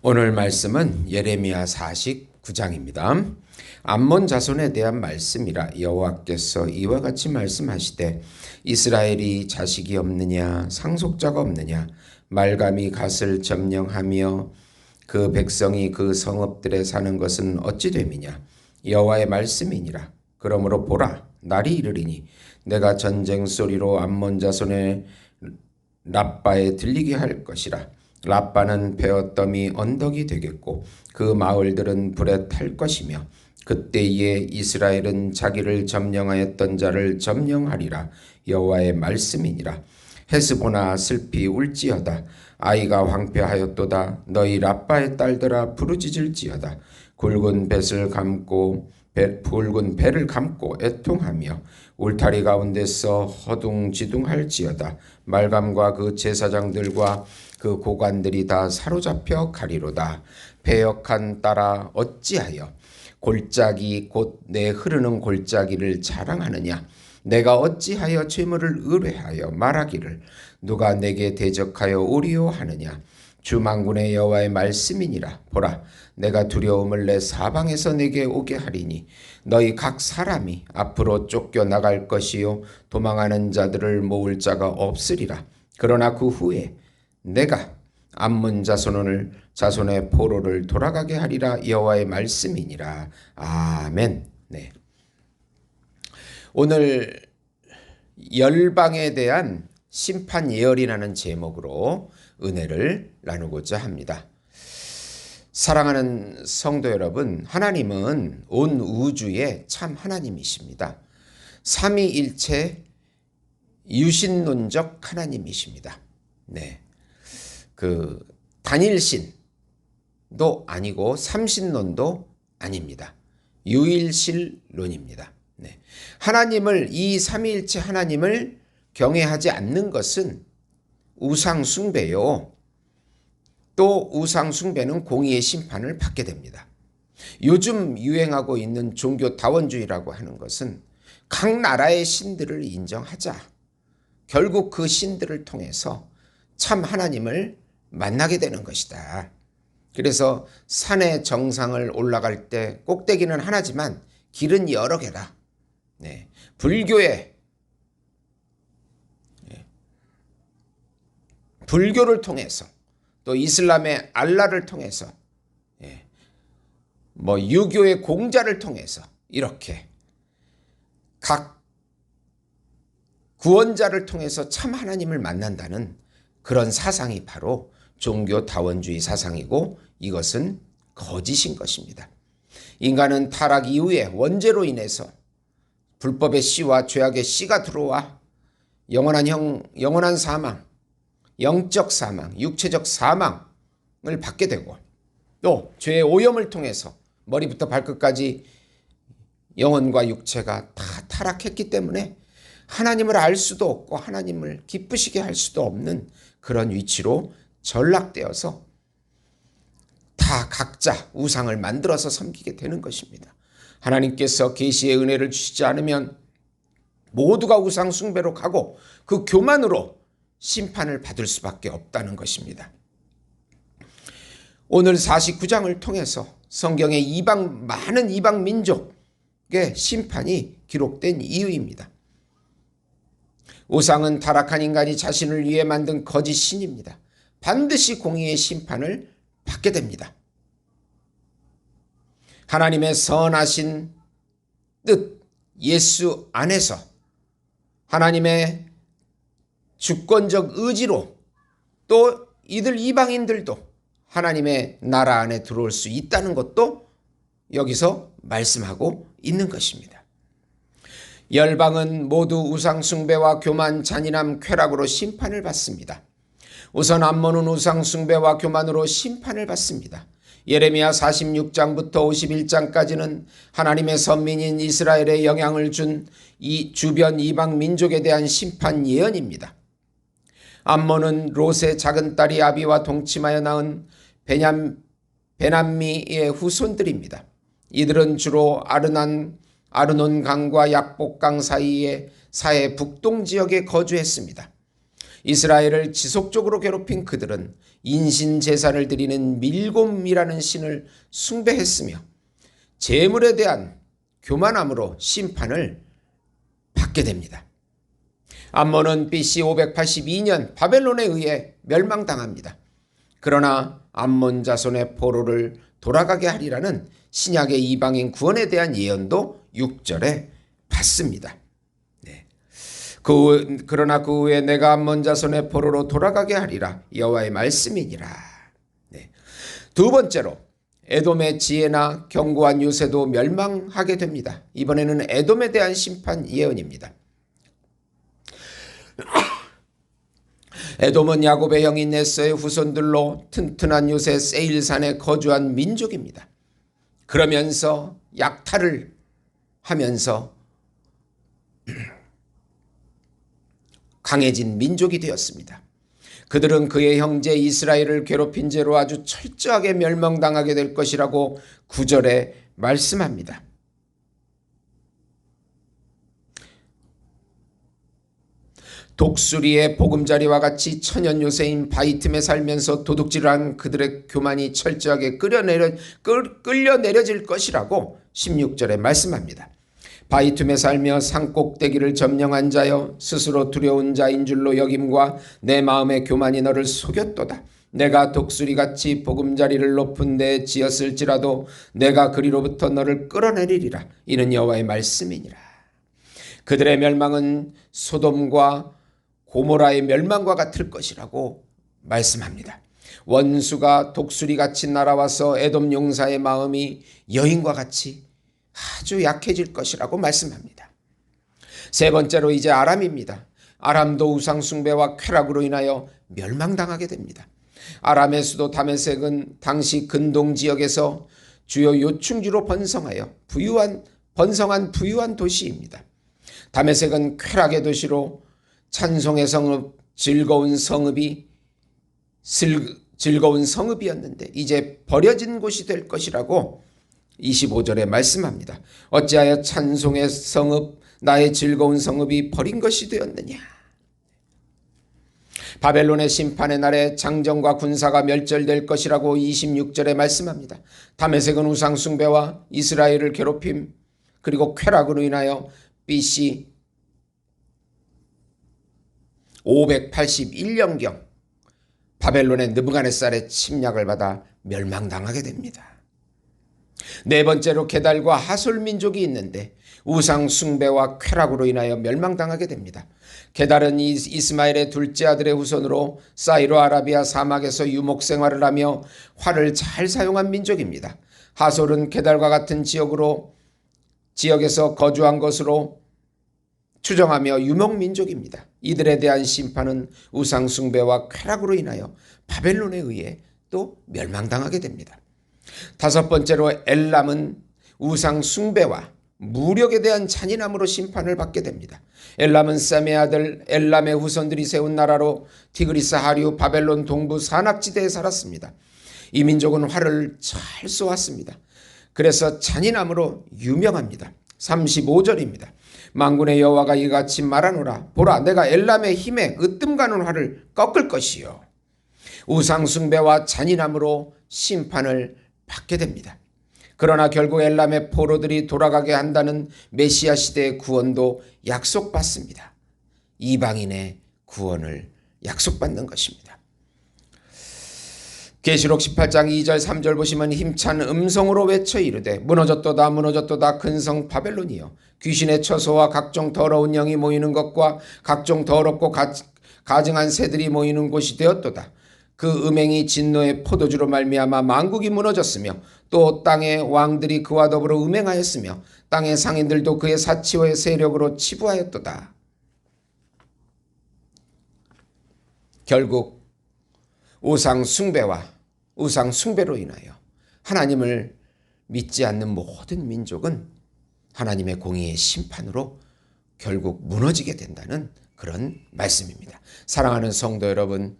오늘 말씀은 예레미야 49장입니다. 암몬 자손에 대한 말씀이라 여호와께서 이와 같이 말씀하시되 이스라엘이 자식이 없느냐 상속자가 없느냐 말감이 갓을 점령하며 그 백성이 그 성읍들에 사는 것은 어찌 됨이냐 여호와의 말씀이니라. 그러므로 보라 날이 이르리니 내가 전쟁 소리로 암몬 자손의 랍바에 들리게 할 것이라. 랍바는 베어더미 언덕이 되겠고 그 마을들은 불에 탈 것이며 그때에 이스라엘은 자기를 점령하였던 자를 점령하리라. 여호와의 말씀이니라. 헤스보나 슬피 울지어다. 아이가 황폐하였도다. 너희 랍바의 딸들아 부르짖을지어다. 굵은 배를 감고 애통하며 울타리 가운데서 허둥지둥할지어다. 말감과 그 제사장들과 그 고관들이 다 사로잡혀 가리로다. 패역한 딸아 어찌하여 골짜기 곧 내 흐르는 골짜기를 자랑하느냐. 내가 어찌하여 죄물을 의뢰하여 말하기를 누가 내게 대적하여 오리오하느냐. 주 만군의 여호와의 말씀이니라. 보라 내가 두려움을 내 사방에서 내게 오게 하리니 너희 각 사람이 앞으로 쫓겨나갈 것이요 도망하는 자들을 모을 자가 없으리라. 그러나 그 후에 내가 암몬 자손의 포로를 돌아가게 하리라. 여호와의 말씀이니라. 아멘. 네. 오늘 열방에 대한 심판 예언이라는 제목으로 은혜를 나누고자 합니다. 사랑하는 성도 여러분, 하나님은 온 우주의 참 하나님이십니다. 삼위일체 유신론적 하나님이십니다. 네. 단일신도 아니고 삼신론도 아닙니다. 유일신론입니다. 네. 이 삼위일체 하나님을 경외하지 않는 것은 우상숭배요. 또 우상숭배는 공의의 심판을 받게 됩니다. 요즘 유행하고 있는 종교다원주의라고 하는 것은 각 나라의 신들을 인정하자. 결국 그 신들을 통해서 참 하나님을 만나게 되는 것이다. 그래서 산의 정상을 올라갈 때 꼭대기는 하나지만 길은 여러 개다. 네. 불교를 통해서 또 이슬람의 알라를 통해서 유교의 공자를 통해서 이렇게 각 구원자를 통해서 참 하나님을 만난다는 그런 사상이 바로 종교다원주의 사상이고 이것은 거짓인 것입니다. 인간은 타락 이후에 원죄로 인해서 불법의 씨와 죄악의 씨가 들어와 영원한 사망, 영적 사망, 육체적 사망을 받게 되고 또 죄의 오염을 통해서 머리부터 발끝까지 영혼과 육체가 다 타락했기 때문에 하나님을 알 수도 없고 하나님을 기쁘시게 할 수도 없는 그런 위치로 전락되어서 다 각자 우상을 만들어서 섬기게 되는 것입니다. 하나님께서 계시의 은혜를 주시지 않으면 모두가 우상 숭배로 가고 그 교만으로 심판을 받을 수밖에 없다는 것입니다. 오늘 49장을 통해서 성경의 많은 이방 민족의 심판이 기록된 이유입니다. 우상은 타락한 인간이 자신을 위해 만든 거짓 신입니다. 반드시 공의의 심판을 받게 됩니다. 하나님의 선하신 뜻 예수 안에서 하나님의 주권적 의지로 또 이들 이방인들도 하나님의 나라 안에 들어올 수 있다는 것도 여기서 말씀하고 있는 것입니다. 열방은 모두 우상 숭배와 교만, 잔인함, 쾌락으로 심판을 받습니다. 우선 암몬은 우상 숭배와 교만으로 심판을 받습니다. 예레미야 46장부터 51장까지는 하나님의 선민인 이스라엘에 영향을 준 이 주변 이방 민족에 대한 심판 예언입니다. 암몬은 롯의 작은 딸이 아비와 동침하여 낳은 베남미의 후손들입니다. 이들은 주로 아르논 강과 약복강 사이의 사해 북동 지역에 거주했습니다. 이스라엘을 지속적으로 괴롭힌 그들은 인신제사를 드리는 밀곰이라는 신을 숭배했으며 재물에 대한 교만함으로 심판을 받게 됩니다. 암몬은 BC 582년 바벨론에 의해 멸망당합니다. 그러나 암몬 자손의 포로를 돌아가게 하리라는 신약의 이방인 구원에 대한 예언도 6절에 받습니다. 그러나 그 후에 내가 암몬 자손의 포로로 돌아가게 하리라 여호와의 말씀이니라. 두 번째로 에돔의 지혜나 견고한 유세도 멸망하게 됩니다. 이번에는 에돔에 대한 심판 예언입니다. 에돔은 야곱의 형인 에서의 후손들로 튼튼한 요새 세일산에 거주한 민족입니다. 그러면서 약탈을 하면서 강해진 민족이 되었습니다. 그들은 그의 형제 이스라엘을 괴롭힌 죄로 아주 철저하게 멸망당하게 될 것이라고 9절에 말씀합니다. 독수리의 보금자리와 같이 천연 요새인 바위 틈에 살면서 도둑질한 그들의 교만이 철저하게 끌려 내려질 것이라고 16절에 말씀합니다. 바위 틈에 살며 산꼭대기를 점령한 자여 스스로 두려운 자인 줄로 여김과 내 마음의 교만이 너를 속였도다. 내가 독수리같이 보금자리를 높은 데에 지었을지라도 내가 그리로부터 너를 끌어내리리라. 이는 여호와의 말씀이니라. 그들의 멸망은 소돔과 고모라의 멸망과 같을 것이라고 말씀합니다. 원수가 독수리같이 날아와서 에돔 용사의 마음이 여인과 같이 아주 약해질 것이라고 말씀합니다. 세 번째로 이제 아람입니다. 아람도 우상 숭배와 쾌락으로 인하여 멸망당하게 됩니다. 아람의 수도 다메섹은 당시 근동 지역에서 주요 요충지로 번성한 부유한 도시입니다. 다메섹은 쾌락의 도시로 찬송의 성읍, 즐거운 성읍이었는데 이제 버려진 곳이 될 것이라고 25절에 말씀합니다. 어찌하여 찬송의 성읍, 나의 즐거운 성읍이 버린 것이 되었느냐. 바벨론의 심판의 날에 장정과 군사가 멸절될 것이라고 26절에 말씀합니다. 다메섹은 우상 숭배와 이스라엘을 괴롭힘 그리고 쾌락으로 인하여 BC 581년경 바벨론의 느부갓네살의 침략을 받아 멸망당하게 됩니다. 네 번째로 게달과 하솔 민족이 있는데 우상 숭배와 쾌락으로 인하여 멸망당하게 됩니다. 게달은 이스마엘의 둘째 아들의 후손으로 사이로 아라비아 사막에서 유목 생활을 하며 활을 잘 사용한 민족입니다. 하솔은 게달과 같은 지역에서 거주한 것으로 추정하며 유목 민족입니다. 이들에 대한 심판은 우상 숭배와 쾌락으로 인하여 바벨론에 의해 또 멸망당하게 됩니다. 다섯 번째로 엘람은 우상 숭배와 무력에 대한 잔인함으로 심판을 받게 됩니다. 엘람은 셈의 아들 엘람의 후손들이 세운 나라로 티그리스 하류 바벨론 동부 산악지대에 살았습니다. 이 민족은 활을 잘 쏘았습니다. 그래서 잔인함으로 유명합니다. 35절입니다. 만군의 여호와가 이같이 말하노라. 보라, 내가 엘람의 힘에 으뜸가는 활을 꺾을 것이요. 우상 숭배와 잔인함으로 심판을 받게 됩니다. 그러나 결국 엘람의 포로들이 돌아가게 한다는 메시아 시대의 구원도 약속받습니다. 이방인의 구원을 약속받는 것입니다. 계시록 18장 2절 3절 보시면 힘찬 음성으로 외쳐 이르되 무너졌도다 무너졌도다 근성 바벨론이여 귀신의 처소와 각종 더러운 영이 모이는 것과 각종 더럽고 가증한 새들이 모이는 곳이 되었도다. 그 음행이 진노의 포도주로 말미암아 만국이 무너졌으며 또 땅의 왕들이 그와 더불어 음행하였으며 땅의 상인들도 그의 사치와의 세력으로 치부하였도다. 결국 우상 숭배로 인하여 하나님을 믿지 않는 모든 민족은 하나님의 공의의 심판으로 결국 무너지게 된다는 그런 말씀입니다. 사랑하는 성도 여러분,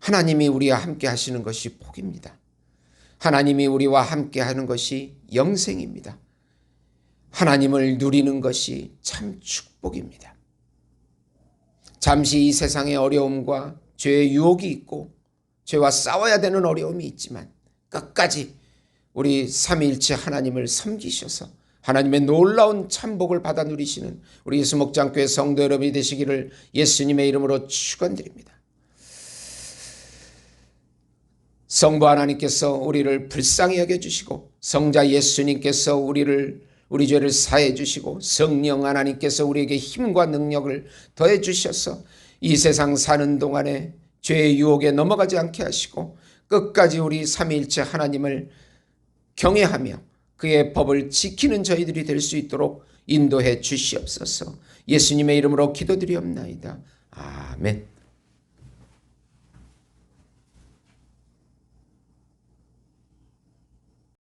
하나님이 우리와 함께 하시는 것이 복입니다. 하나님이 우리와 함께 하는 것이 영생입니다. 하나님을 누리는 것이 참 축복입니다. 잠시 이 세상의 어려움과 죄의 유혹이 있고 죄와 싸워야 되는 어려움이 있지만 끝까지 우리 삼위일체 하나님을 섬기셔서 하나님의 놀라운 참복을 받아 누리시는 우리 예수목장교회 성도 여러분이 되시기를 예수님의 이름으로 축원드립니다. 성부 하나님께서 우리를 불쌍히 여겨주시고 성자 예수님께서 우리 죄를 사해 주시고 성령 하나님께서 우리에게 힘과 능력을 더해 주셔서 이 세상 사는 동안에 죄의 유혹에 넘어가지 않게 하시고 끝까지 우리 삼위일체 하나님을 경외하며 그의 법을 지키는 저희들이 될 수 있도록 인도해 주시옵소서. 예수님의 이름으로 기도드리옵나이다. 아멘.